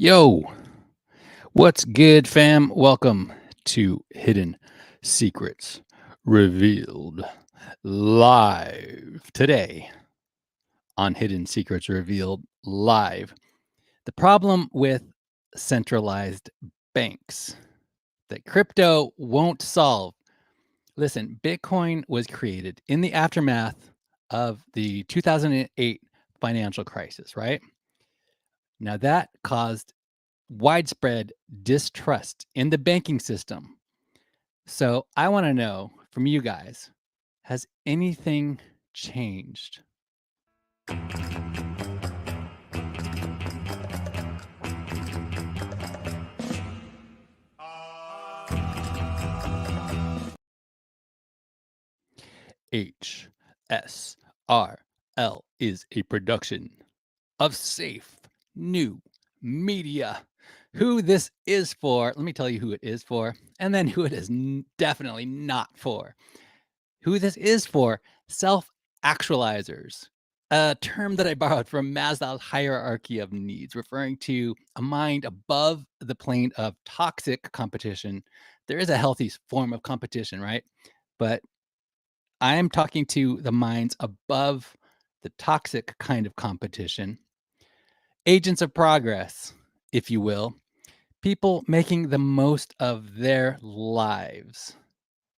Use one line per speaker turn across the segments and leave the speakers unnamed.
Yo, what's good, fam? Welcome to Hidden Secrets Revealed live today on Hidden Secrets Revealed live. The problem with centralized banks that crypto won't solve. Listen, Bitcoin was created in the aftermath of the 2008 financial crisis, right? Now that caused widespread distrust in the banking system. So I want to know from you guys, has anything changed? HSRL is a production of Safe New Media. Who this is for, let me tell you who it is for, and then who it is definitely not for. Who this is for, self-actualizers, a term that I borrowed from Maslow's hierarchy of needs, referring to a mind above the plane of toxic competition. There is a healthy form of competition, right? But I am talking to the minds above the toxic kind of competition, agents of progress, if you will, people making the most of their lives.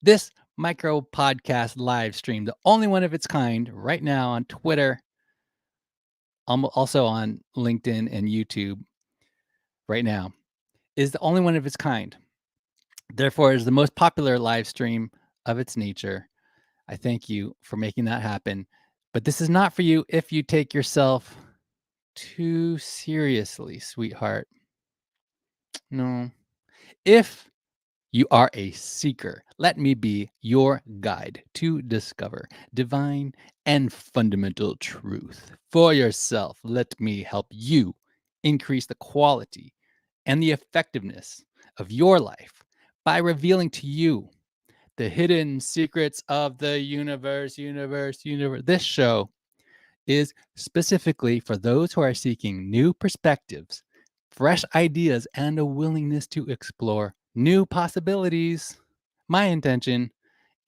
This micro podcast live stream, the only one of its kind right now on Twitter, also on LinkedIn and YouTube right now, is the only one of its kind. Therefore, is the most popular live stream of its nature. I thank you for making that happen. But this is not for you if you take yourself too seriously, sweetheart. No. If you are a seeker, let me be your guide to discover divine and fundamental truth for yourself. Let me help you increase the quality and the effectiveness of your life by revealing to you the hidden secrets of the universe. This show is specifically for those who are seeking new perspectives, fresh ideas, and a willingness to explore new possibilities. My intention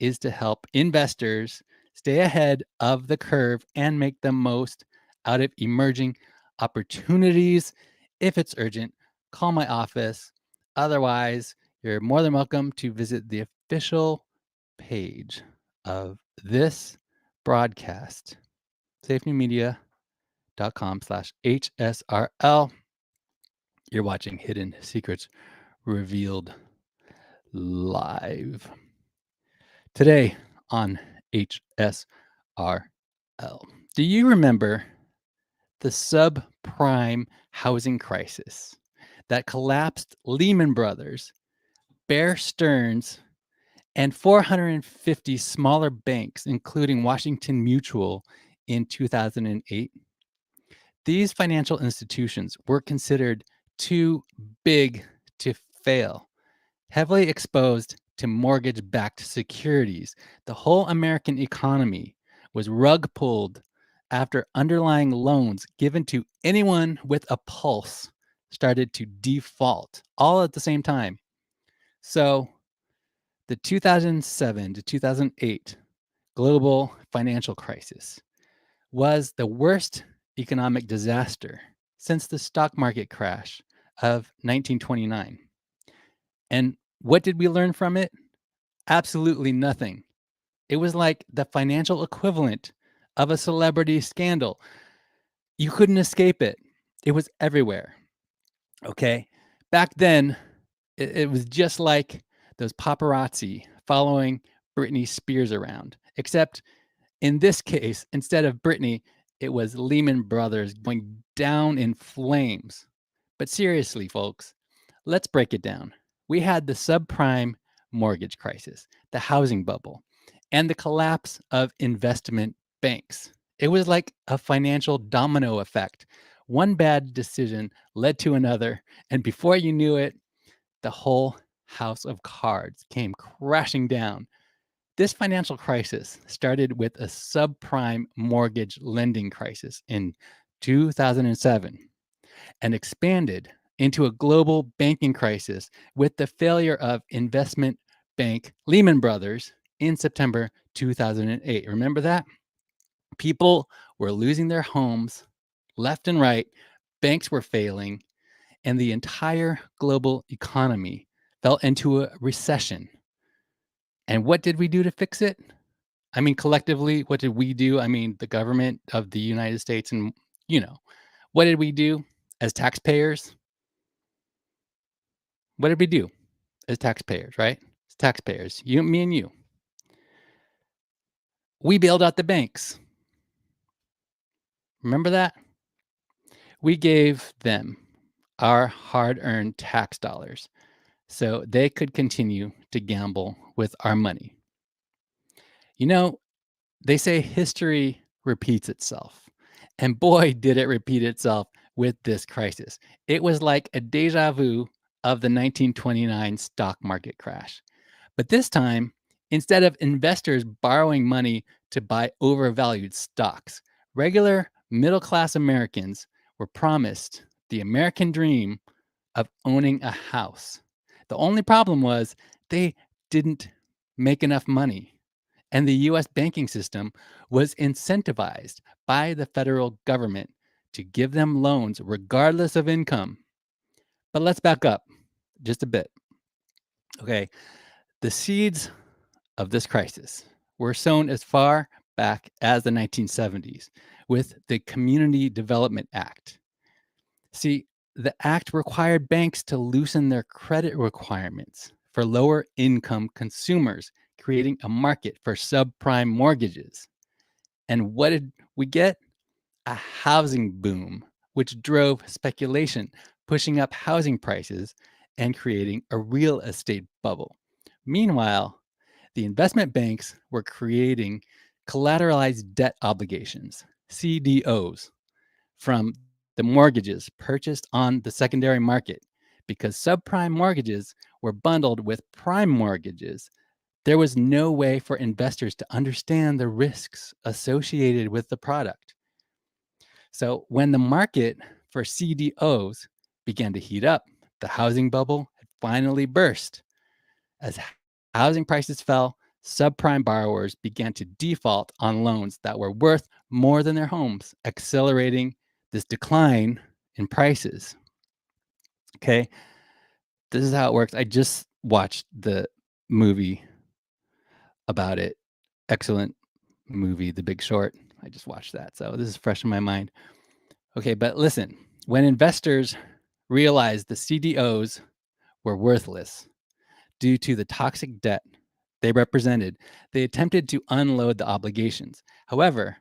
is to help investors stay ahead of the curve and make the most out of emerging opportunities. If it's urgent, call my office. Otherwise, you're more than welcome to visit the official page of this broadcast, safenewmedia.com/HSRL. You're watching Hidden Secrets Revealed live. Today on HSRL. Do you remember the subprime housing crisis that collapsed Lehman Brothers, Bear Stearns, and 450 smaller banks, including Washington Mutual, in 2008? These financial institutions were considered too big to fail, heavily exposed to mortgage-backed securities. The whole American economy was rug pulled after underlying loans given to anyone with a pulse started to default all at the same time. So the 2007 to 2008 global financial crisis was the worst economic disaster since the stock market crash of 1929. And what did we learn from it? Absolutely nothing. It was like the financial equivalent of a celebrity scandal. You couldn't escape it. It was everywhere. Okay. Back then, it was just like those paparazzi following Britney Spears around, except in this case, instead of Britney, it was Lehman Brothers going down in flames. But seriously, folks, let's break it down. We had the subprime mortgage crisis, the housing bubble, and the collapse of investment banks. It was like a financial domino effect. One bad decision led to another, and before you knew it, the whole house of cards came crashing down. This financial crisis started with a subprime mortgage lending crisis in 2007 and expanded into a global banking crisis with the failure of investment bank Lehman Brothers in September 2008. Remember that? People were losing their homes left and right, banks were failing, and the entire global economy fell into a recession. And what did we do to fix it? I mean, collectively, what did we do? I mean, the government of the United States and, you know, what did we do as taxpayers? What did we do as taxpayers, right? As taxpayers, you, me, and you. We bailed out the banks. Remember that? We gave them our hard earned tax dollars so they could continue to gamble with our money. You know, they say history repeats itself. And boy, did it repeat itself with this crisis. It was like a deja vu of the 1929 stock market crash. But this time, instead of investors borrowing money to buy overvalued stocks, regular middle class Americans were promised the American dream of owning a house. The only problem was they didn't make enough money. And the US banking system was incentivized by the federal government to give them loans regardless of income. But let's back up just a bit. Okay. The seeds of this crisis were sown as far back as the 1970s with the Community Development Act. See, the act required banks to loosen their credit requirements for lower income consumers, creating a market for subprime mortgages. And what did we get? A housing boom, which drove speculation, pushing up housing prices and creating a real estate bubble. Meanwhile, the investment banks were creating collateralized debt obligations, CDOs, from the mortgages purchased on the secondary market. Because subprime mortgages were bundled with prime mortgages, there was no way for investors to understand the risks associated with the product. So when the market for CDOs began to heat up, the housing bubble had finally burst. As housing prices fell, subprime borrowers began to default on loans that were worth more than their homes, accelerating this decline in prices. Okay, this is how it works. I just watched the movie about it. Excellent movie, The Big Short. I just watched that. So this is fresh in my mind. Okay, but listen, when investors realized the CDOs were worthless due to the toxic debt they represented, they attempted to unload the obligations. However,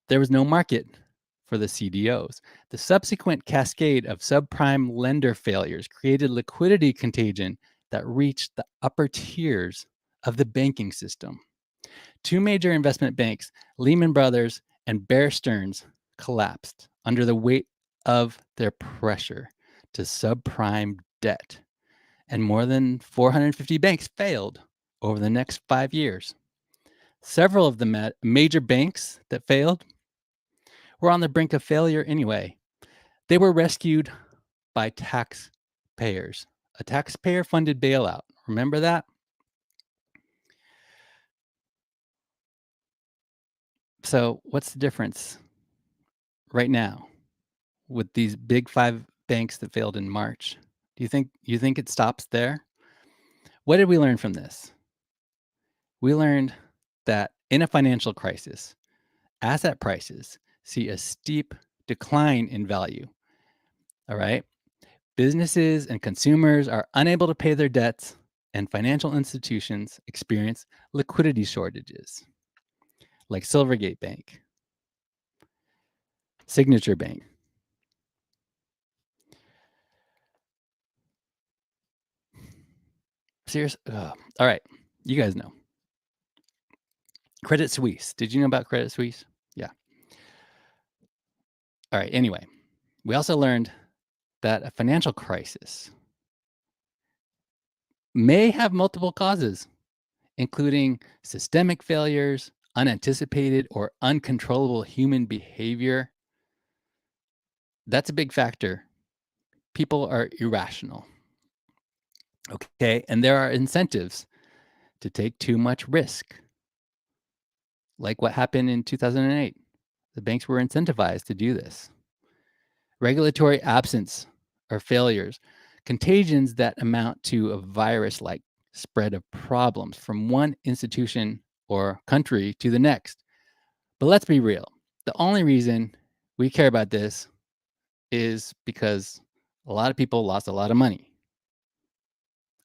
there was no market for the CDOs. The subsequent cascade of subprime lender failures created liquidity contagion that reached the upper tiers of the banking system. Two major investment banks, Lehman Brothers and Bear Stearns, collapsed under the weight of their pressure to subprime debt, and more than 450 banks failed over the next 5 years. Several of the major banks that failed were on the brink of failure anyway. They were rescued by taxpayers, a taxpayer funded bailout. Remember that? So, what's the difference right now with these big 5 banks that failed in March? Do you think it stops there? What did we learn from this? We learned that in a financial crisis, asset prices see a steep decline in value. All right. Businesses and consumers are unable to pay their debts, and financial institutions experience liquidity shortages, like Silvergate Bank, Signature Bank. Serious. Ugh. All right. You guys know. Credit Suisse. Did you know about Credit Suisse? Yeah. All right. Anyway, we also learned that a financial crisis may have multiple causes, including systemic failures, unanticipated or uncontrollable human behavior. That's a big factor people are irrational. Okay. And there are incentives to take too much risk, like what happened in 2008. The banks were incentivized to do this. Regulatory absence or failures, contagions that amount to a virus like spread of problems from one institution or country to the next. But let's be real. The only reason we care about this is because a lot of people lost a lot of money.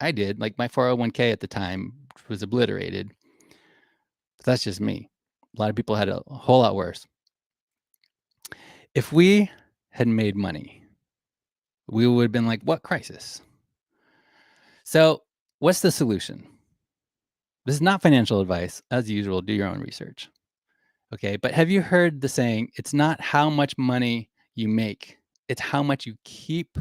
I did. Like my 401k at the time was obliterated. But that's just me. A lot of people had a whole lot worse. If we had made money, we would have been like, what crisis? So, what's the solution? This is not financial advice. As usual, do your own research. Okay. But have you heard the saying, it's not how much money you make, it's how much you keep?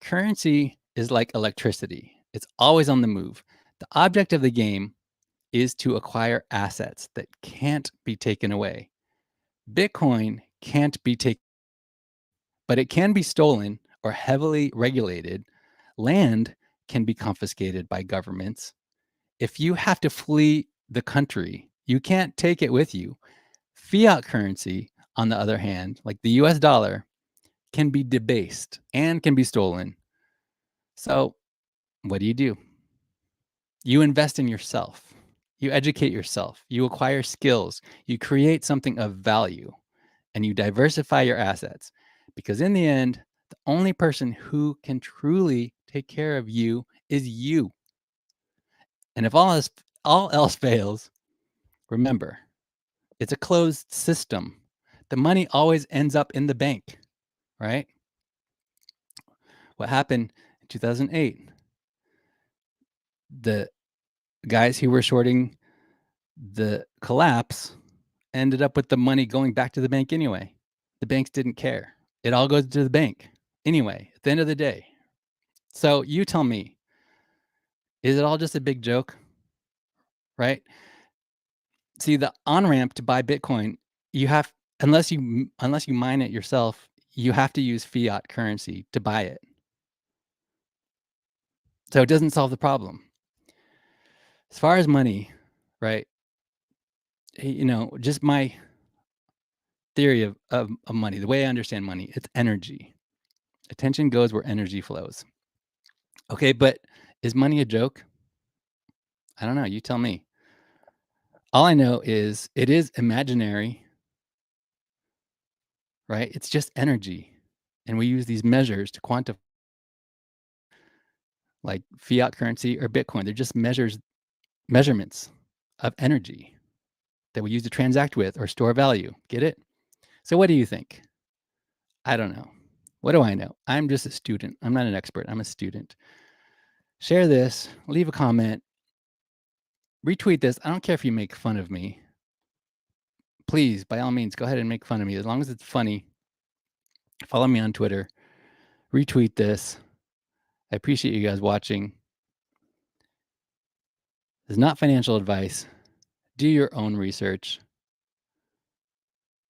Currency is like electricity, it's always on the move. The object of the game is to acquire assets that can't be taken away. Bitcoin can't be taken, but it can be stolen or heavily regulated. Land can be confiscated by governments. If you have to flee the country, you can't take it with you. Fiat currency, on the other hand, like the US dollar, can be debased and can be stolen. So, what do? You invest in yourself. You educate yourself. You acquire skills. You create something of value and you diversify your assets. Because in the end, the only person who can truly take care of you is you. And if all else fails, remember, it's a closed system. The money always ends up in the bank, right? What happened in 2008? The guys who were shorting the collapse ended up with the money going back to the bank anyway. The banks didn't care. It all goes to the bank anyway, at the end of the day. So you tell me, is it all just a big joke? Right? See, the on-ramp to buy Bitcoin, you have unless you mine it yourself, you have to use fiat currency to buy it. So it doesn't solve the problem. As far as money, right? Just my theory of money, the way I understand money, it's energy. Attention goes where energy flows. Okay, but is money a joke? I don't know. You tell me. All I know is it is imaginary, right? It's just energy. And we use these measures to quantify, like fiat currency or Bitcoin. They're just measurements of energy that we use to transact with or store value. Get it? So what do you think? I don't know. What do I know? I'm just a student. I'm not an expert. I'm a student. Share this, leave a comment, retweet this. I don't care if you make fun of me. Please, by all means, go ahead and make fun of me. As long as it's funny, follow me on Twitter, retweet this. I appreciate you guys watching. It's not financial advice. Do your own research.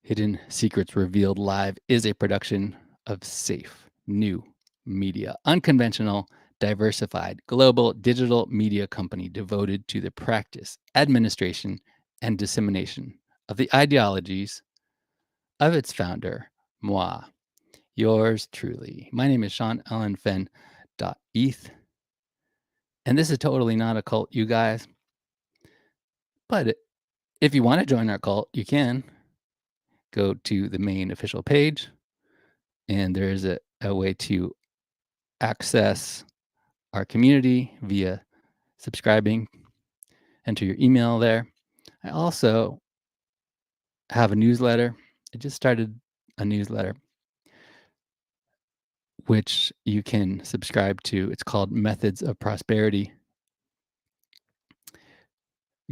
Hidden Secrets Revealed Live is a production of Safe New Media, unconventional, diversified, global digital media company devoted to the practice, administration, and dissemination of the ideologies of its founder, moi, yours truly. My name is Sean Allen Fenn. .eth. And this is totally not a cult, you guys. But if you want to join our cult, you can go to the main official page, and there's a way to access our community via subscribing. Enter your email there. I also have a newsletter. I just started a newsletter, which you can subscribe to. It's called Methods of Prosperity.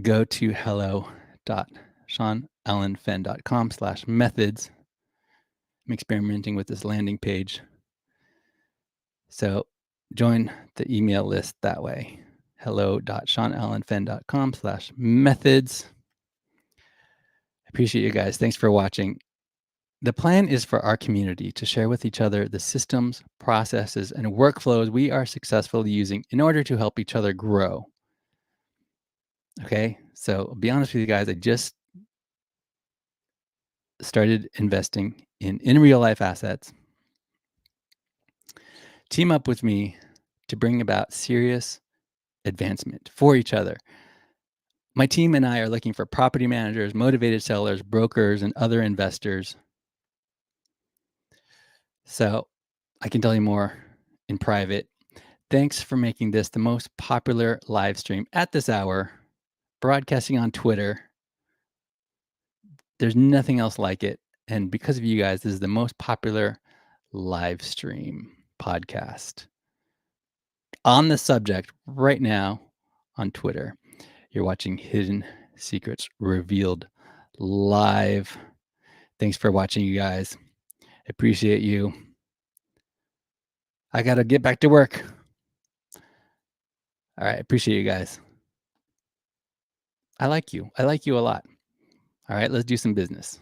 Go to hello.seanallenfenn.com/methods. I'm experimenting with this landing page. So join the email list that way. hello.seanallenfenn.com/methods. I appreciate you guys. Thanks for watching. The plan is for our community to share with each other the systems, processes, and workflows we are successfully using in order to help each other grow. Okay. So, I'll be honest with you guys, I just started investing in real life assets. Team up with me to bring about serious advancement for each other. My team and I are looking for property managers, motivated sellers, brokers, and other investors. So I can tell you more in private. Thanks for making this the most popular live stream at this hour, broadcasting on Twitter. There's nothing else like it. And because of you guys, this is the most popular live stream podcast on the subject right now on Twitter. You're watching Hidden Secrets Revealed live. Thanks for watching, you guys. I appreciate you. I got to get back to work. All right. Appreciate you guys. I like you. I like you a lot. All right. Let's do some business.